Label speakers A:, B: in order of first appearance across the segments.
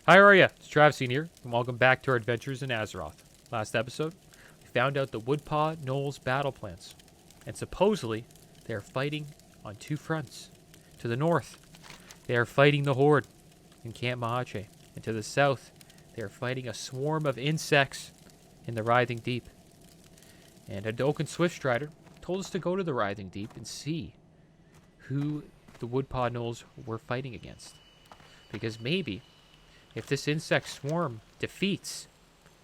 A: Hi, how are ya? It's Travesine here, and welcome back to our adventures in Azeroth. Last episode, we found out the Woodpaw Gnolls battle plans, and supposedly they are fighting on two fronts. To the north, they are fighting the Horde in Camp Mahache, and to the south, they are fighting a swarm of insects in the Writhing Deep. And Hadoken Swiftstrider told us to go to the Writhing Deep and see who the Woodpaw Gnolls were fighting against. Because maybe, if this insect swarm defeats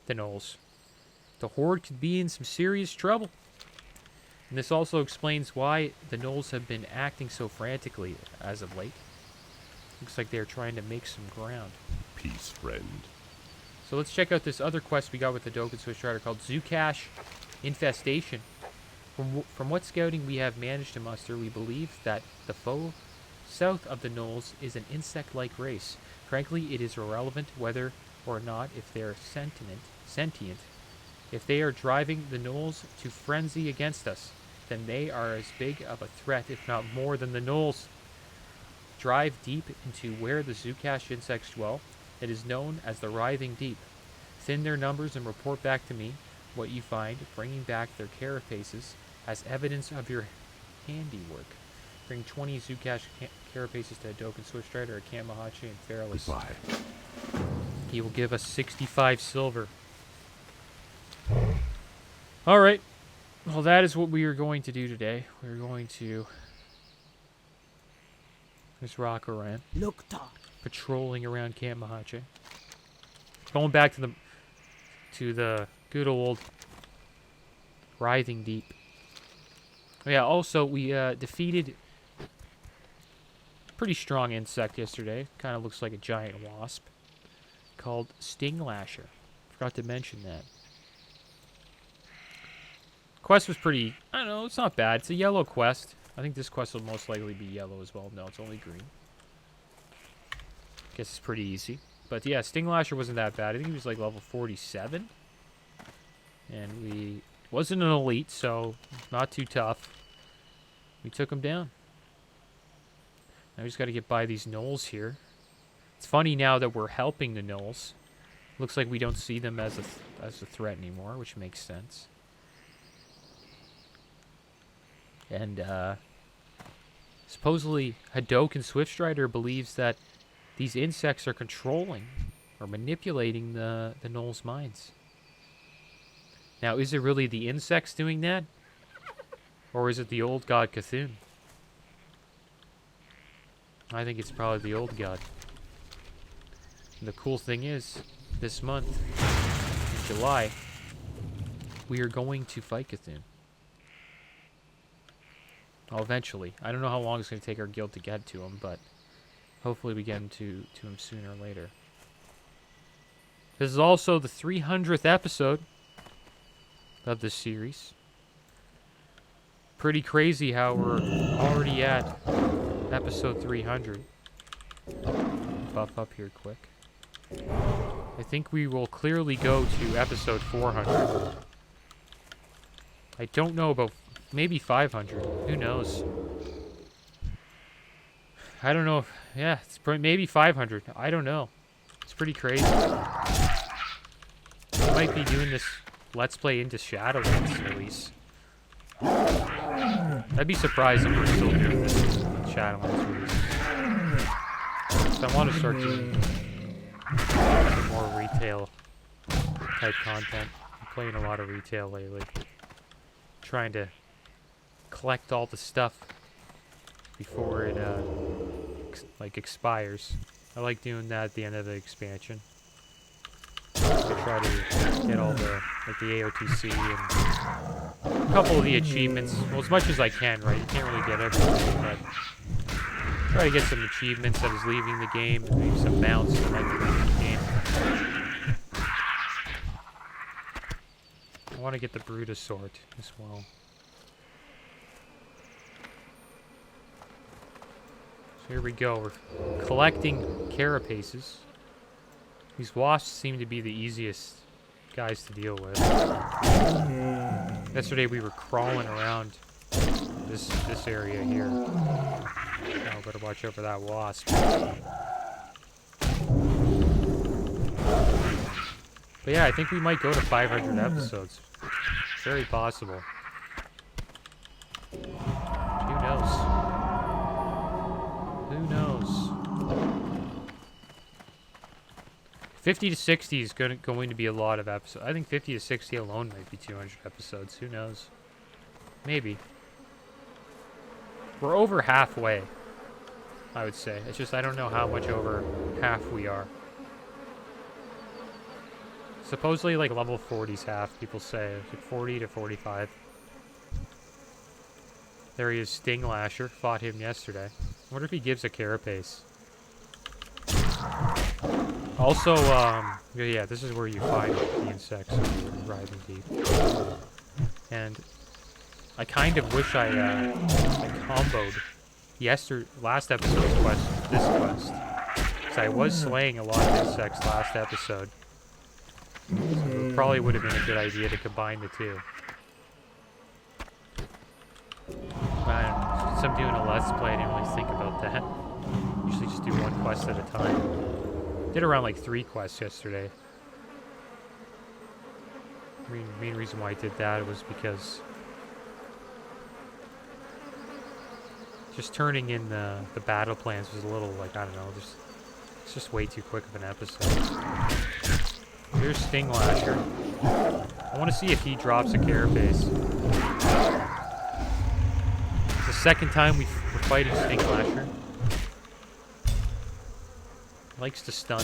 A: the Gnolls, the Horde could be in some serious trouble. And this also explains why the Gnolls have been acting so frantically as of late. Looks like they're trying to make some ground.
B: Peace, friend.
A: So let's check out this other quest we got with the Hadoken Swiftstrider called Zukk'ash Infestation. From what scouting we have managed to muster, we believe that the foe south of the Gnolls is an insect-like race. Frankly, it is irrelevant whether or not if they are sentient. If they are driving the Gnolls to frenzy against us, then they are as big of a threat, if not more, than the Gnolls. Drive deep into where the Zukk'ash insects dwell. It is known as the Writhing Deep. Thin their numbers and report back to me what you find, bringing back their carapaces as evidence of your handiwork. Bring 20 Zukk'ash carapaces to Hadoken Swiftstrider at Camp Mahache and Fairless.
B: Goodbye.
A: He will give us 65 silver. Alright. Well, that is what we are going to do today. We're going to just rock around. Patrolling around Camp Mahache. Going back to the good old Writhing Deep. Yeah, also we defeated pretty strong insect yesterday. Kind of looks like a giant wasp called Sting Lasher. Forgot to mention that. Quest was pretty, I don't know, it's not bad. It's a yellow quest. I think this quest will most likely be yellow as well. No, it's only green. Guess it's pretty easy. But yeah, Sting Lasher wasn't that bad. I think he was like level 47. And we wasn't an elite, so not too tough. We took him down. Now we just got to get by these Gnolls here. It's funny now that we're helping the Gnolls. Looks like we don't see them as a threat anymore, which makes sense. And supposedly Hadoken Swiftstrider believes that these insects are controlling or manipulating the Gnolls' minds. Now, is it really the insects doing that? Or is it the old god Cthulhu? I think it's probably the old god. And the cool thing is, this month, in July, we are going to fight Cthulhu. Well, eventually. I don't know how long it's going to take our guild to get to him, but hopefully we get him to him sooner or later. This is also the 300th episode of this series. Pretty crazy how we're already at episode 300. Buff up here quick. I think we will clearly go to episode 400. I don't know about maybe 500. Who knows? I don't know. Yeah, it's maybe 500. I don't know. It's pretty crazy. We might be doing this Let's Play into Shadowlands release. I'd be surprised if we're still doing this Shadowlands release. So I want to start doing some more retail type content. I'm playing a lot of retail lately. Trying to collect all the stuff before it expires. I like doing that at the end of the expansion. I try to get all the the AOTC and a couple of the achievements. Well, as much as I can, right? You can't really get everything, but try to get some achievements that is leaving the game and maybe some mounts that might be leaving the game. I want to get the Brutus sword as well. So here we go. We're collecting carapaces. These wasps seem to be the easiest guys to deal with. Yesterday we were crawling around this area here. Oh, better watch out for that wasp. But yeah, I think we might go to 500 episodes. Very possible. Who knows? Who knows? 50 to 60 is going to be a lot of episodes. I think 50 to 60 alone might be 200 episodes. Who knows? Maybe. We're over halfway, I would say. It's just I don't know how much over half we are. Supposedly, like, level 40's half, people say. It's like 40 to 45. There he is, Sting Lasher. Fought him yesterday. I wonder if he gives a carapace. Also, yeah, this is where you find the insects rising deep. And I kind of wish I comboed last episode's quest with this quest. Because I was slaying a lot of insects last episode. So it probably would have been a good idea to combine the two. But I don't know, since I'm doing a Let's Play, I didn't really think about that. Usually just do one quest at a time. Did around like 3 quests yesterday. Main reason why I did that was because just turning in the battle plans was a little, like, I don't know, it's just way too quick of an episode. Here's Sting Lasher. I want to see if he drops a carapace. It's the second time we're fighting Sting Lasher. He likes to stun.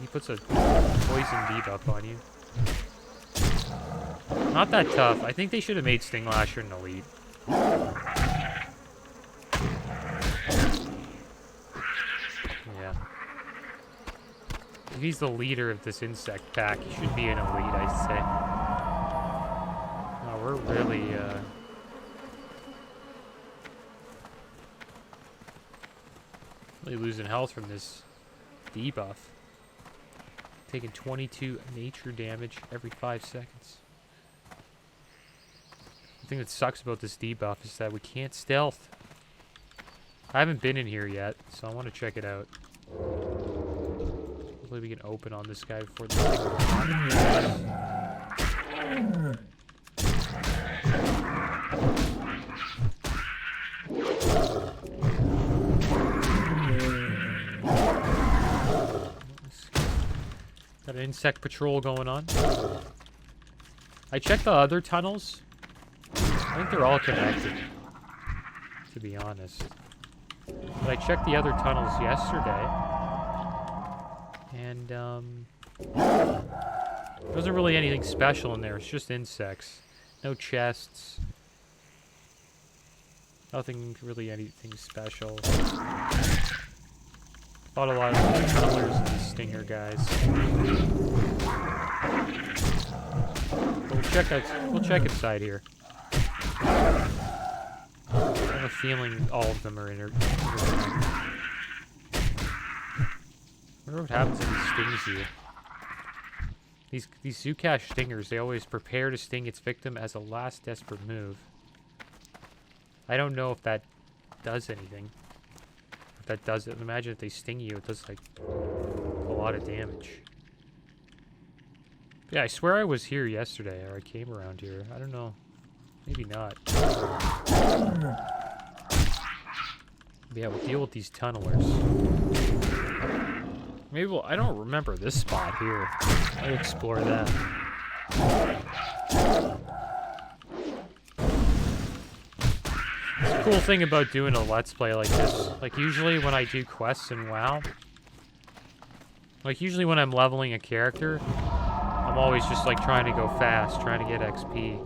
A: He puts a poison debuff on you. Not that tough. I think they should have made Sting Lasher an elite. Yeah. If he's the leader of this insect pack, he should be an elite, I'd say. Oh, we're really losing health from this debuff. Taking 22 nature damage every 5 seconds. The thing that sucks about this debuff is that we can't stealth. I haven't been in here yet, so I want to check it out. Hopefully we can open on this guy before the thing Got an insect patrol going on. I checked the other tunnels. I think they're all connected, to be honest. But I checked the other tunnels yesterday. And, there wasn't really anything special in there. It's just insects. No chests. Nothing really anything special. Fought a lot of tunnelers and these stinger guys. We'll check inside here. I have a feeling all of them are interconnected. I wonder what happens if he stings you. These Zukk'ash stingers, they always prepare to sting its victim as a last desperate move. I don't know if that does anything. If that does it, imagine if they sting you, it does like a lot of damage. Yeah, I swear I was here yesterday, or I came around here. I don't know. Maybe not. Yeah, we'll deal with these tunnelers. Maybe I don't remember this spot here. I'll explore that. The cool thing about doing a Let's Play like this, like usually when I do quests in WoW, like usually when I'm leveling a character, I'm always just like trying to go fast, trying to get XP.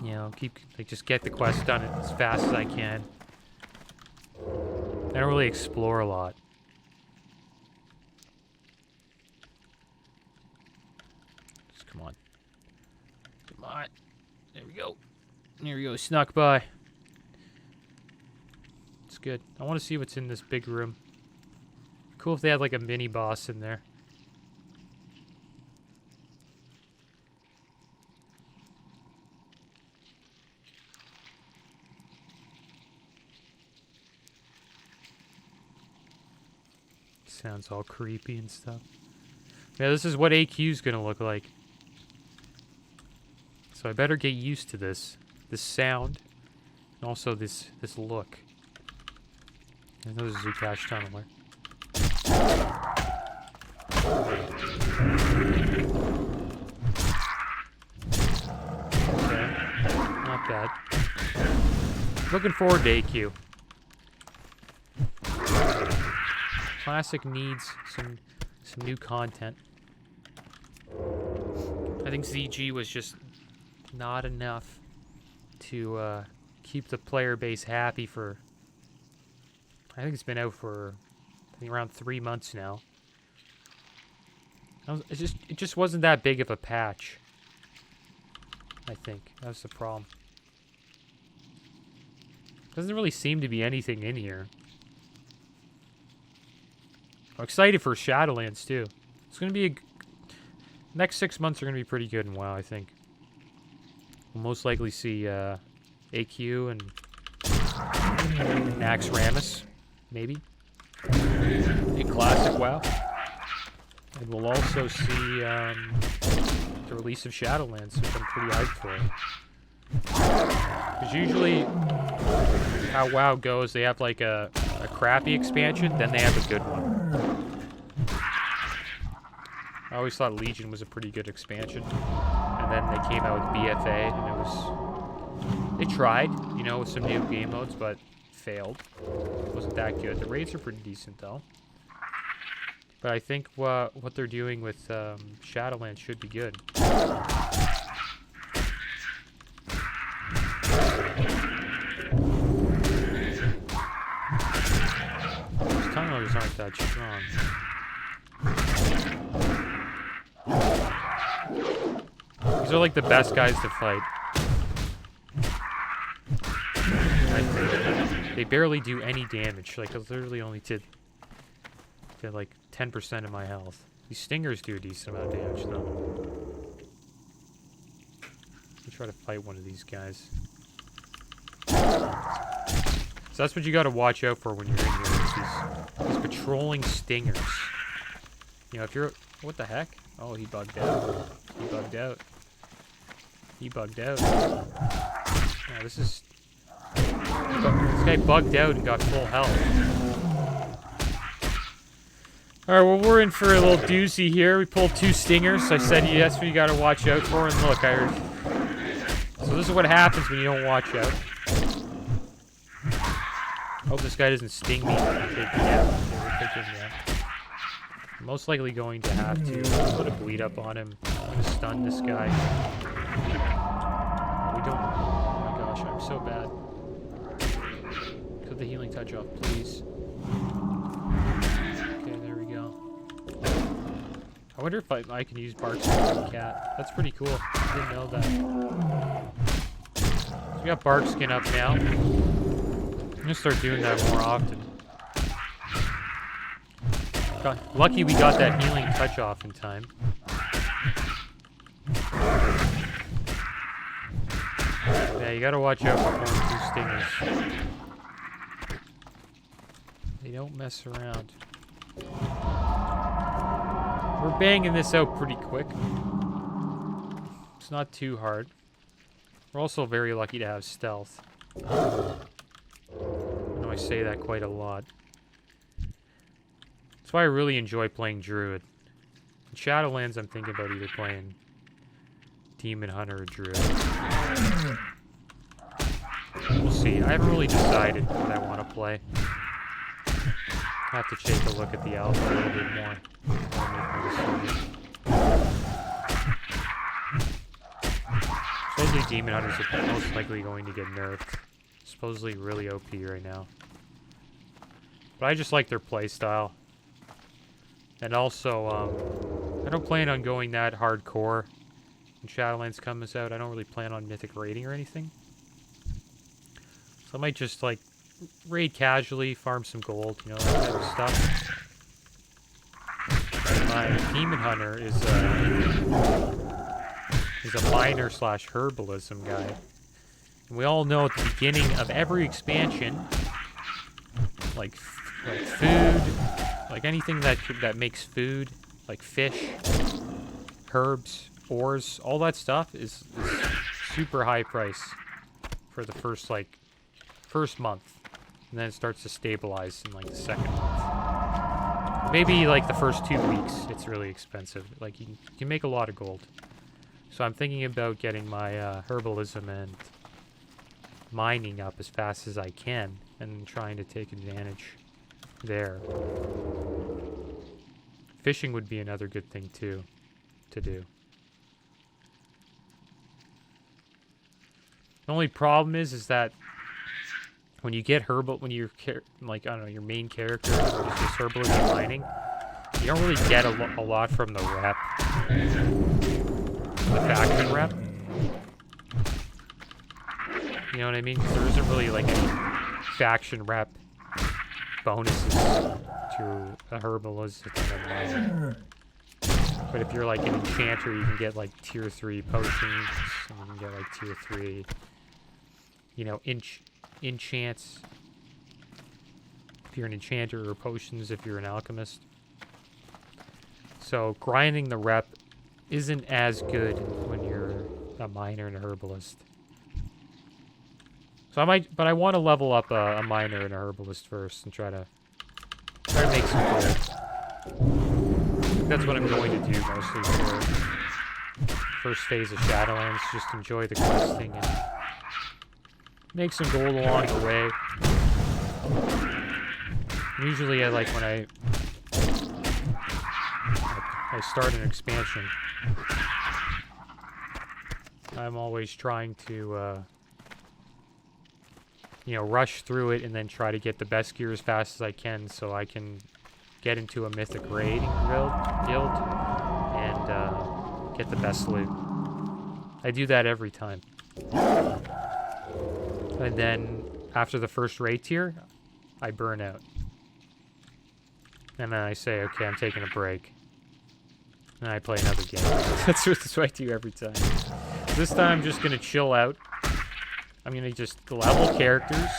A: You know, just get the quest done as fast as I can. I don't really explore a lot. Just come on. Come on. There we go. There we go. Snuck by. It's good. I want to see what's in this big room. Cool if they had like a mini boss in there. Sounds all creepy and stuff. Yeah, this is what AQ is gonna look like. So I better get used to this sound, and also this look. And there's a Zukk'ash tunneler. Okay, not bad. Looking forward to AQ. Classic needs some new content. I think ZG was just not enough to keep the player base happy for. I think it's been out for around 3 months now. It just wasn't that big of a patch. I think that's the problem. Doesn't really seem to be anything in here. I'm excited for Shadowlands too. It's gonna be next 6 months are gonna be pretty good in WoW, I think. We'll most likely see AQ and Nax Ramus, maybe, in Classic WoW. And we'll also see the release of Shadowlands, which I'm pretty hyped for. Because usually, how WoW goes, they have like a crappy expansion, then they have a good one. I always thought Legion was a pretty good expansion. And then they came out with BFA, and it was... They tried, you know, with some new game modes, but failed. It wasn't that good. The raids are pretty decent, though. But I think what they're doing with Shadowlands should be good. These tunnelers aren't that strong. These are like the best guys to fight. I think. They barely do any damage. Like, I literally only did like 10% of my health. These stingers do a decent amount of damage, though. Let me try to fight one of these guys. So that's what you gotta watch out for when you're in here. These patrolling stingers. You know, if you're... What the heck? Oh, he bugged out. He bugged out. He bugged out. Yeah, this is... This guy bugged out and got full health. Alright, well, we're in for a little doozy here. We pulled 2 stingers. I said that's what you gotta watch out for, and look, so this is what happens when you don't watch out. Hope this guy doesn't sting me. I'm most likely going to have to put a bleed up on him. I'm gonna stun this guy. We don't... Oh my gosh, I'm so bad. Cut the healing touch off, please. Okay, there we go. I wonder if I can use Bark Skin on the cat. That's pretty cool. I didn't know that. So we got Bark Skin up now. I'm gonna start doing that more often. Lucky we got that healing touch off in time. Yeah, you gotta watch out for pulling 2 stingers. They don't mess around. We're banging this out pretty quick. It's not too hard. We're also very lucky to have stealth. I know I say that quite a lot. That's why I really enjoy playing Druid. In Shadowlands, I'm thinking about either playing Demon Hunter or Druid. We'll see. I haven't really decided what I want to play. I have to take a look at the alpha a little bit more. Supposedly Demon Hunters are most likely going to get nerfed. Supposedly really OP right now. But I just like their playstyle. And also, I don't plan on going that hardcore when Shadowlands comes out. I don't really plan on mythic raiding or anything. So I might just, like, raid casually, farm some gold, you know, that type of stuff. And my Demon Hunter is a miner / herbalism guy. And we all know at the beginning of every expansion, like food, like anything that makes food, like fish, herbs, ores, all that stuff is super high price for the first month, and then it starts to stabilize in like the second month. Maybe like the first 2 weeks, it's really expensive. Like you can make a lot of gold. So I'm thinking about getting my herbalism and mining up as fast as I can, and trying to take advantage there. Fishing would be another good thing too to do. The only problem is that when you get when you're like, I don't know, your main character is just herbalism and mining, you don't really get a lot from the rep, the faction rep. You know what I mean? 'Cause there isn't really like any faction rep bonuses to a herbalist and a miner. But if you're like an enchanter, you can get like tier 3 potions, and you can get like tier 3, you know, enchants. If you're an enchanter, or potions if you're an alchemist. So grinding the rep isn't as good when you're a miner and a herbalist. So I want to level up a miner and a herbalist first and try to make some gold. That's what I'm going to do mostly for first phase of Shadowlands. Just enjoy the questing and make some gold along the way. Usually I like when I start an expansion, I'm always trying to you know, rush through it and then try to get the best gear as fast as I can, so I can get into a mythic raiding guild and get the best loot. I do that every time. And then after the first raid tier, I burn out. And then I say, okay, I'm taking a break. And I play another game. That's what I do every time. This time I'm just going to chill out. I'm going to just level characters,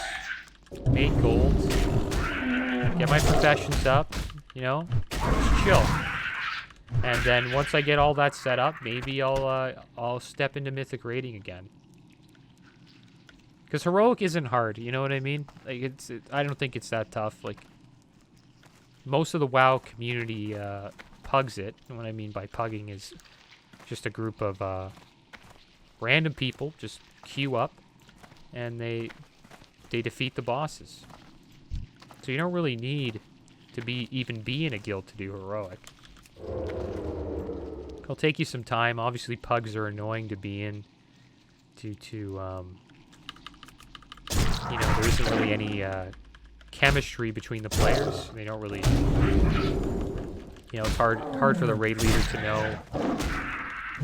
A: make gold, get my professions up, you know, just chill. And then once I get all that set up, maybe I'll step into mythic raiding again. Because heroic isn't hard, you know what I mean? Like I don't think it's that tough. Like most of the WoW community pugs it. And what I mean by pugging is just a group of random people just queue up and they defeat the bosses. So you don't really need to even be in a guild to do heroic. It'll take you some time. Obviously, pugs are annoying to be in due to, you know, there isn't really any chemistry between the players. They don't really, you know, it's hard for the raid leader to know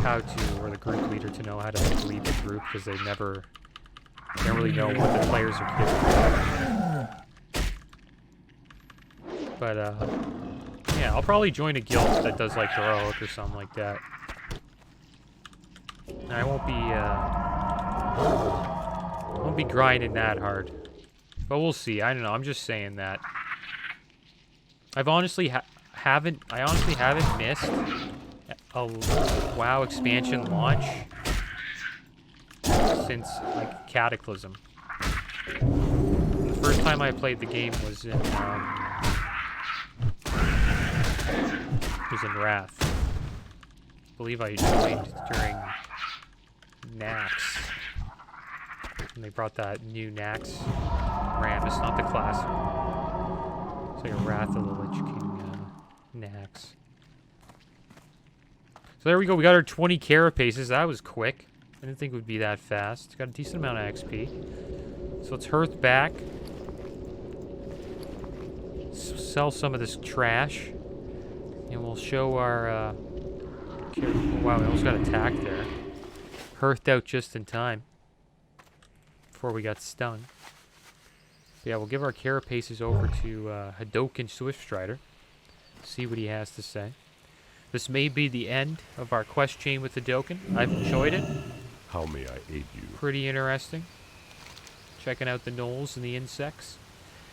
A: how to, or the group leader to know how to like, lead the group, because they don't really know what the players are doing. But, yeah, I'll probably join a guild that does, like, heroic or something like that. And I won't be grinding that hard. But we'll see. I don't know. I'm just saying that. I honestly haven't missed a WoW expansion launch since, like, Cataclysm. The first time I played the game was in Wrath. I believe I joined during Nax. And they brought that new Nax ram. It's not the classic. It's like a Wrath of the Lich King Nax. So there we go. We got our 20 carapaces. That was quick. I didn't think it would be that fast. Got a decent amount of XP. So let's hearth back. Sell some of this trash. And we'll show our... wow, we almost got attacked there. Hearthed out just in time. Before we got stung. But yeah, we'll give our carapaces over to Hadoken Swiftstrider. See what he has to say. This may be the end of our quest chain with Hadoken. I've enjoyed it.
B: How may I aid you?
A: Pretty interesting. Checking out the gnolls and the insects.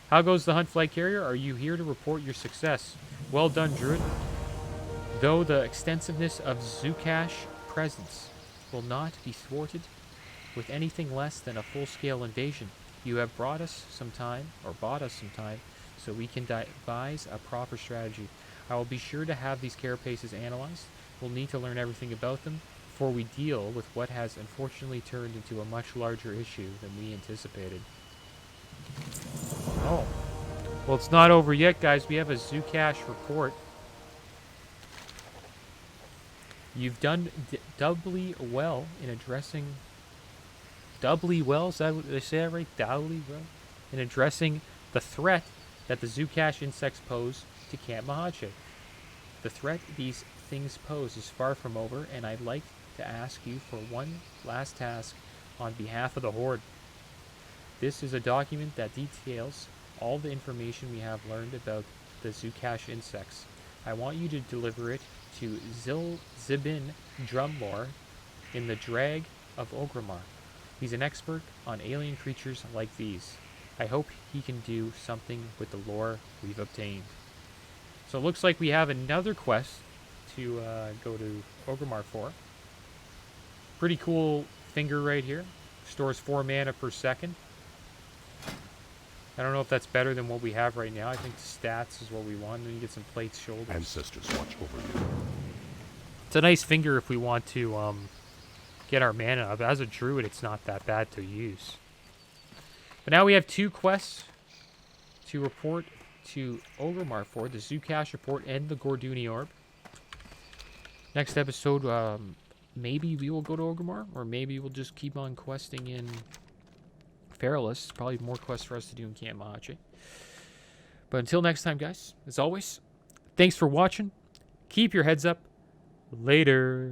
A: How goes the hunt flag carrier? Are you here to report your success? Well done, Druid. Though the extensiveness of Zukk'ash presence will not be thwarted with anything less than a full-scale invasion, you have bought us some time, so we can devise a proper strategy. I will be sure to have these carapaces analyzed. We'll need to learn everything about them before we deal with what has unfortunately turned into a much larger issue than we anticipated. Oh. Well, it's not over yet, guys. We have a Zukk'ash report. You've done doubly well in addressing... Doubly well? Is that what they say that right? Doubly well? In addressing the threat that the Zukk'ash insects pose to Camp Mahache. The threat these things pose is far from over, and I'd like to ask you for one last task on behalf of the Horde. This is a document that details all the information we have learned about the Zukk'ash insects. I want you to deliver it to Zibin Drumlore in the Drag of Ogrimmar. He's an expert on alien creatures like these. I hope he can do something with the lore we've obtained. So it looks like we have another quest to go to Ogrimmar for. Pretty cool finger right here. Stores 4 mana per second. I don't know if that's better than what we have right now. I think stats is what we want. Then you get some plates, shoulders.
B: Ancestors watch over you.
A: It's a nice finger if we want to get our mana up. As a druid, it's not that bad to use. But now we have 2 quests to report to Ogrimmar for. The Zukk'ash report and the Gorduni Orb. Next episode, maybe we will go to Ogrimmar, or maybe we'll just keep on questing in Feralus. Probably more quests for us to do in Camp Mahache. But until next time, guys, as always, thanks for watching. Keep your heads up. Later.